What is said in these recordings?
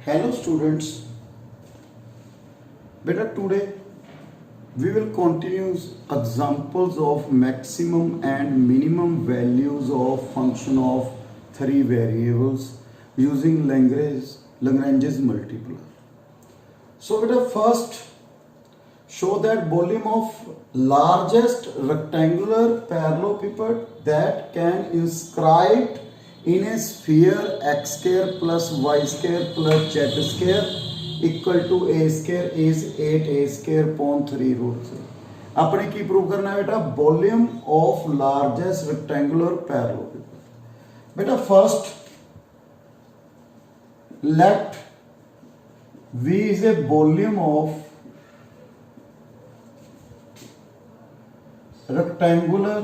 Hello students, beta today we will continue examples of maximum and minimum values of function of three variables using Lagrange's multiplier. So beta first show that volume of largest rectangular parallelepiped that can inscribed in a sphere x square plus y square plus z square equal to a square is 8a square upon 3 root 3. अपने की prove करना है बेटा volume of largest rectangular पैरेललोपिड. बेटा first let V is a volume of rectangular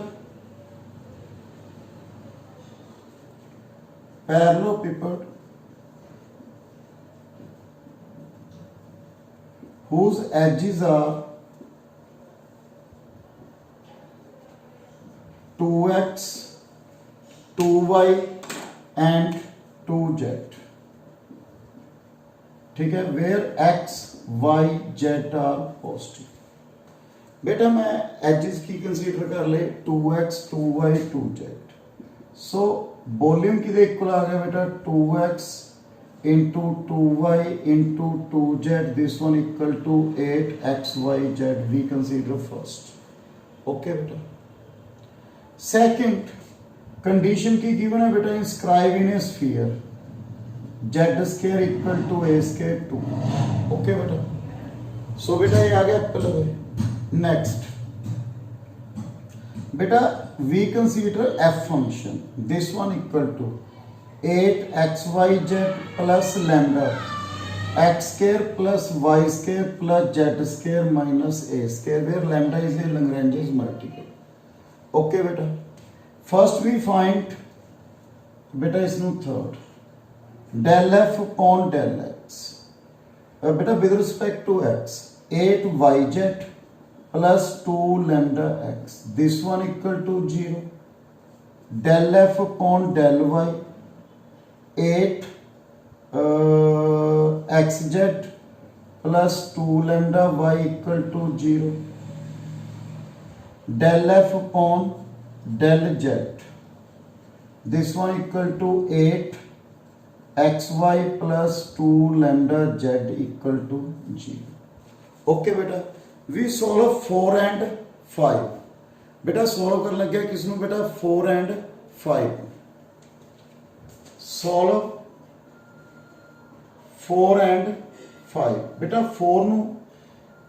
parallelepiped whose edges are 2x, 2y and 2z. ठीक है, where x, y, z are positive. बेटा मैं एजेस की कंसीडर कर ले 2x, 2y, 2z. So volume की equal आ गया बेटा 2x into 2y into 2z. This one equal to 8xyz. We consider first. Okay बेटा. सेकंड कंडीशन की गिवन है बेटा inscribe in a sphere z square equal to a square 2. Okay बेटा. So बेटा ये आ गया पहले. नेक्स्ट बेटा we consider f function. This one equal to 8xyz plus lambda x square plus y square plus z square minus a square where lambda is a Lagrange's multiple. Okay बेटा. First we find बेटा इसमें third del f upon del x. बेटा with respect to x 8yz plus 2 lambda x. This one equal to 0. Del f upon del y 8 xz plus 2 lambda y equal to 0. Del f upon del z. This one equal to 8 xy plus 2 lambda z equal to 0. Okay बेटा. We solve 4 and 5. बेटा solve कर लग गया किसनु बेटा 4 and 5. Solve 4 and 5. बेटा 4 नु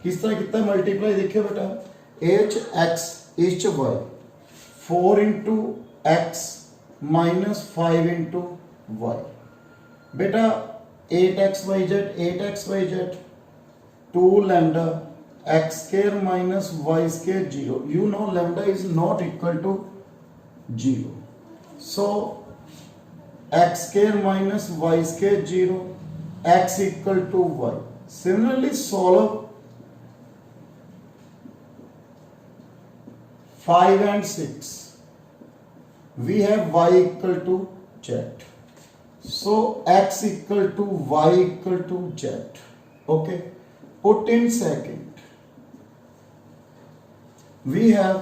किस तरह कितना मल्टीप्लाई देखियो बेटा h x h y 4 into x minus 5 into y. बेटा 8xyz 2 lambda x square minus y square 0. You know lambda is not equal to 0. So x square minus y square 0, x equal to y. Similarly solve 5 and 6. We have y equal to z. So x equal to y equal to z. Okay. Put in second. We have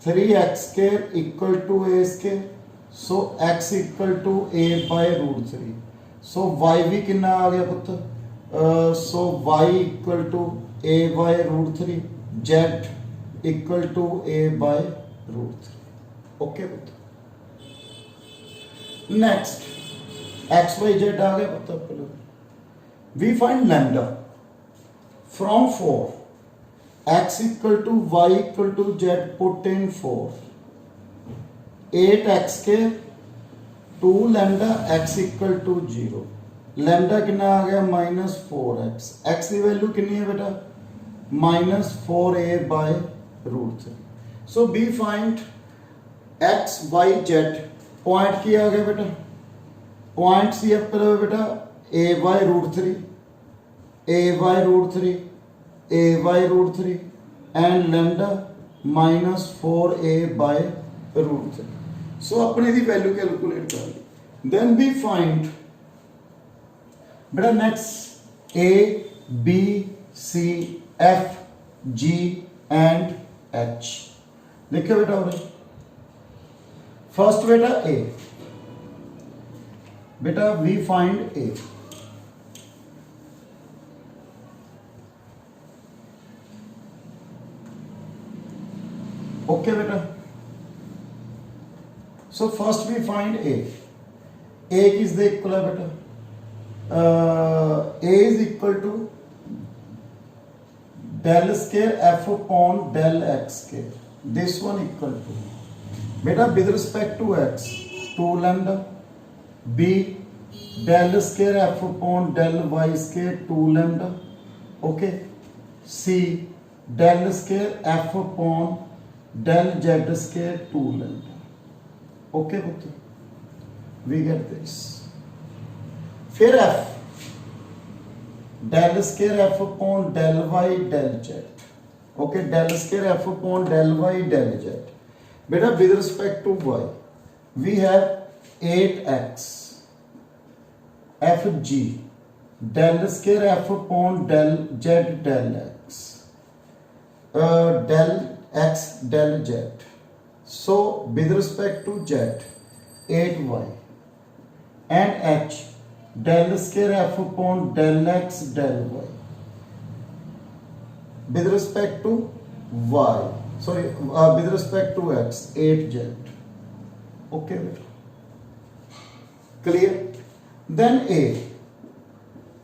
3x square equal to a square. So x equal to a by root 3. So y भी कितना आ गया पुत्र. So y equal to a by root 3. Z equal to a by root 3. Okay पुत्र. Next x y z आ गया पुत्र. We find lambda from 4. X equal to y equal to z. Put in 4. 8x square 2 lambda x equal to 0. lambda कितना आ गया minus 4x. x की वैल्यू कितनी है बेटा minus 4a by root 3. So we find x y z. Point किया गया बेटा पॉइंट सी एफ पर बेटा a by root 3 a by root 3 a by root 3 and lambda minus 4a by root 3. So अपने दी वैल्यू कैलकुलेट कर ली. Then we find बेटा next A B C F G and H. देखिए बेटा और first बेटा ए, बेटा वी फाइंड ए। ओके बेटा, so first we find a. A किस दे इक्वल है बेटा, a is equal to del square f upon del x square, this one equal to बेटा with respect to x 2 lambda, b del square f upon del y square 2 lambda, okay, c del square f upon del z square 2 lambda. Okay पुत्र, we get this. फिर f del square f upon del y del z, okay, del square f upon del y del z. बेटा with respect to y we have 8x f g del square f upon del z del x, del x del z, so with respect to z 8y and h del square f upon del x del y with respect to y, sorry with respect to x 8z। okay clear, then a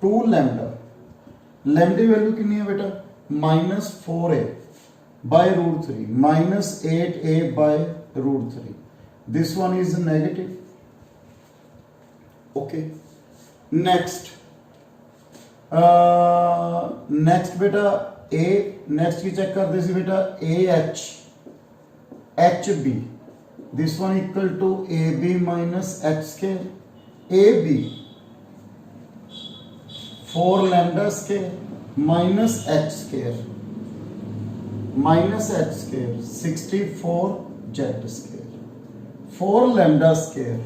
2 lambda, lambda value कितनी है बेटा -4a by root 3 minus 8a by root 3, this one is negative, okay। next next बेटा a, next की check करते सी बेटा ah hb, this one equal to ab minus h square, ab 4 lambda square minus h square minus h square 64 z square, 4 lambda square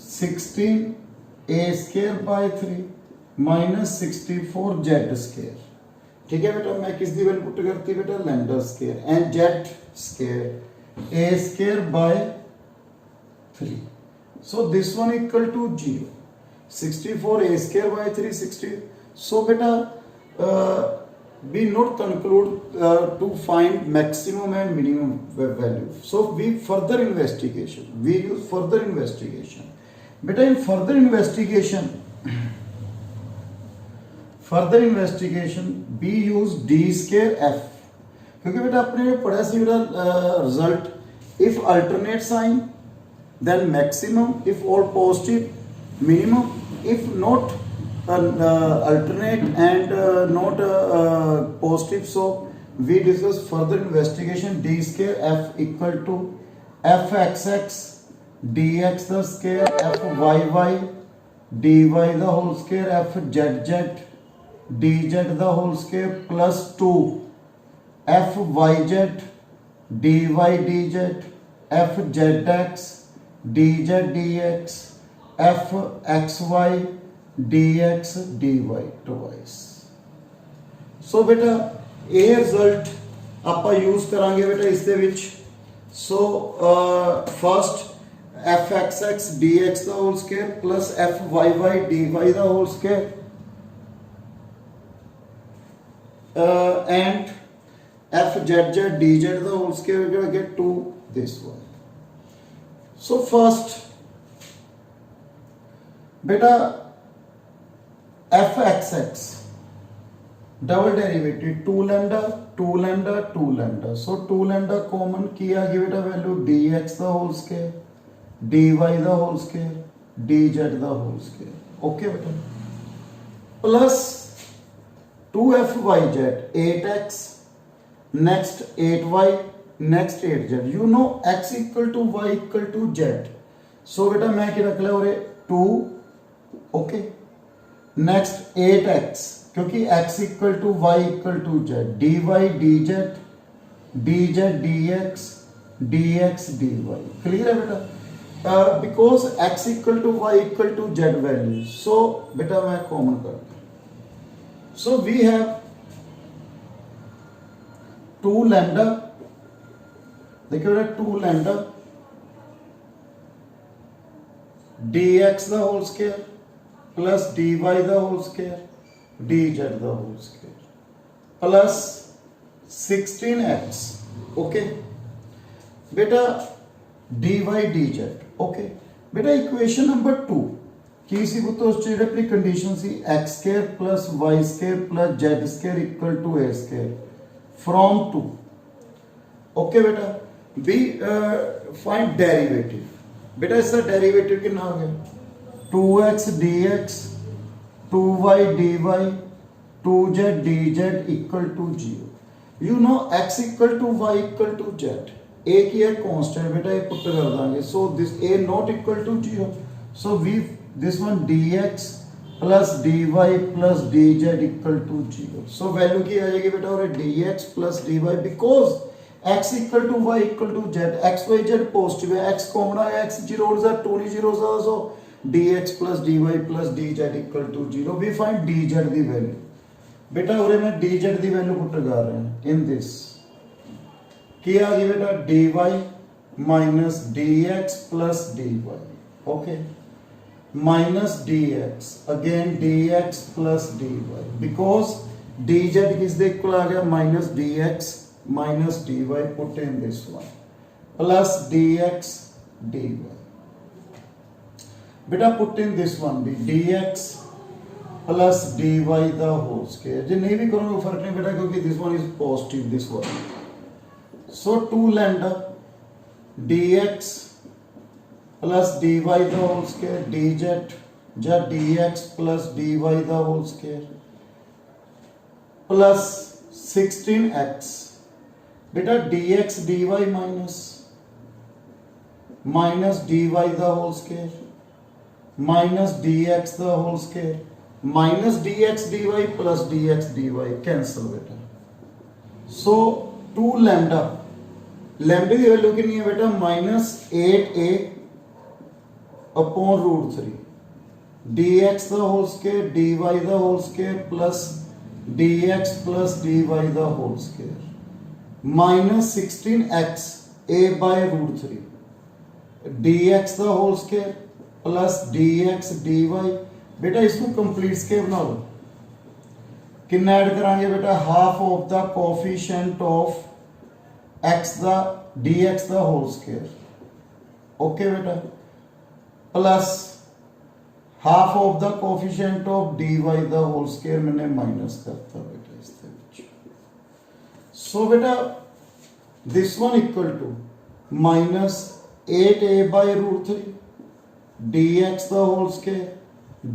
16 a square by 3 minus 64 z square। ठीक है बेटा, मैं किस दी value put करती बेटा lambda square and z square a square by 3, so this one equal to 0, 64 a square by 3 60, so बेटा we not conclude to find maximum and minimum value, so we further investigation, we use further investigation। beta in further investigation we use d square f, क्योंकि बेटा अपने में पढ़ा सी बेटा result if alternate sign then maximum, if all positive minimum, if not alternate and not positive, so we discuss further investigation d square f equal to fxx dx the square fyy dy the whole square fzz dz the whole square plus 2 fyz dy dz fzx dz dx fxy dx dy twice। सो बेटा ਇਹ result ਆਪਾਂ use ਕਰਾਂਗੇ ਬੇਟਾ ਇਸ ਦੇ ਵਿੱਚ। So first fxx dx the whole square plus fyy dy the whole square and fzz dz the whole square we're going to get to this one। so first beta fxx double derivative 2 lambda 2 lambda 2 lambda, so 2 lambda common किया गया बेटा value dx the whole square dy the whole square dz the whole square, okay बेटा, plus 2fyz 8x next 8y next 8z, you know x equal to y equal to z, so बेटा मैं क्या रख लिया और 2 okay next 8x क्योंकि x equal to y equal to z dy dz dz dx dx dy, clear है बेटा। Because x equal to y equal to z value, so बेटा मैं कॉमन करता हूं। सो वी हैव 2 लैम्डा, देखिए बेटा 2 lambda dx the whole square plus dy the whole square dz the whole square plus 16x, okay बेटा dy dz, okay बेटा equation number 2 की सी पुत्तर उस चीज अपनी कंडीशन सी x square plus y square plus z square equal to a square from 2, okay बेटा बी फाइंड डेरिवेटिव। बेटा इसका डेरिवेटिव कितना हो गया 2x dx 2y dy 2z dz equal to 0। You know x equal to y equal to z, एक ही है constant बेटा, ये पुट कर देंगे। So this a not equal to 0, so we this one dx plus dy plus dz equal to 0। So value की आ जाएगी बेटा और dx plus dy because x equal to y equal to z, x y z positive है, x common है, x zeros है 2 नहीं zeros है, so dx plus dy plus dz equal to 0। We find dz the value बेटा, और मैं dz the value put कर रहे हैं इन दिस की आ गई बेटा dy minus dx plus dy, okay minus dx again dx plus dy because dz किस दे इक्वल आ गया minus dx minus dy, put in this one plus dx dy बेटा, पुट इन दिस वन भी dx plus dy the whole square. जो नहीं भी करोगे फर्क नहीं बेटा, क्योंकि this one is positive this one. So 2 lambda dx plus dy the whole square dz या dx plus dy the whole square plus 16x बेटा dx dy minus minus dy the whole square minus dx the whole square minus dx dy plus dx dy cancel बेटा। So 2 lambda, lambda की वैल्यू कितनी है बेटा minus 8a upon root 3 dx the whole square dy the whole square plus dx plus dy the whole square minus 16x a by root 3 dx the whole square plus dx dy। बेटा इसको complete square बना लो, कितना add करांगे बेटा half of the coefficient of x the dx the whole square, okay बेटा plus half of the coefficient of dy the whole square मैंने minus करता बेटा इसके ਵਿੱਚ। सो बेटा this one equal to minus 8a by root 3 dx the whole square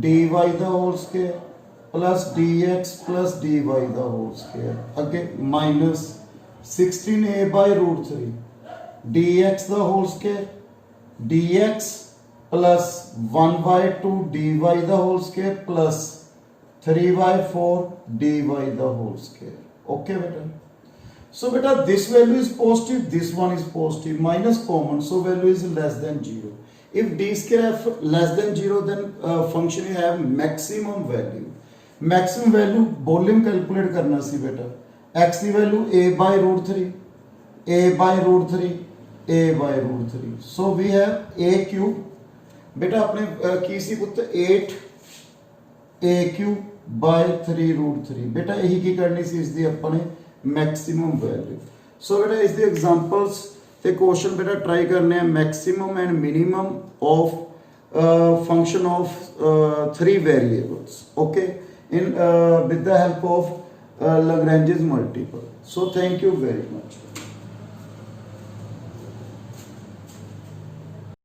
dy the whole square plus dx plus dy the whole square again minus 16a by root 3 dx the whole square dx plus 1 by 2 dy the whole square plus 3 by 4 dy the whole square, okay बेटा। So बेटा this value is positive, this one is positive, minus common, so value is less than 0। if d square f less than 0 then function you have maximum value। maximum value volume calculate करना सी बेटा, x की value a by root 3 a by root 3 a by root 3, so we have a cube बेटा अपने की सी पुत्र 8 a cube by 3 root 3 बेटा यही की करनी सी इसकी अपने मैक्सिमम वैल्यू। सो बेटा इसके एग्जांपल्स ਤੇ क्वेश्चन बेटा ट्राई करने हैं maximum and minimum of function of 3 variables, okay in with the help of Lagrange's multiple। So thank you very much।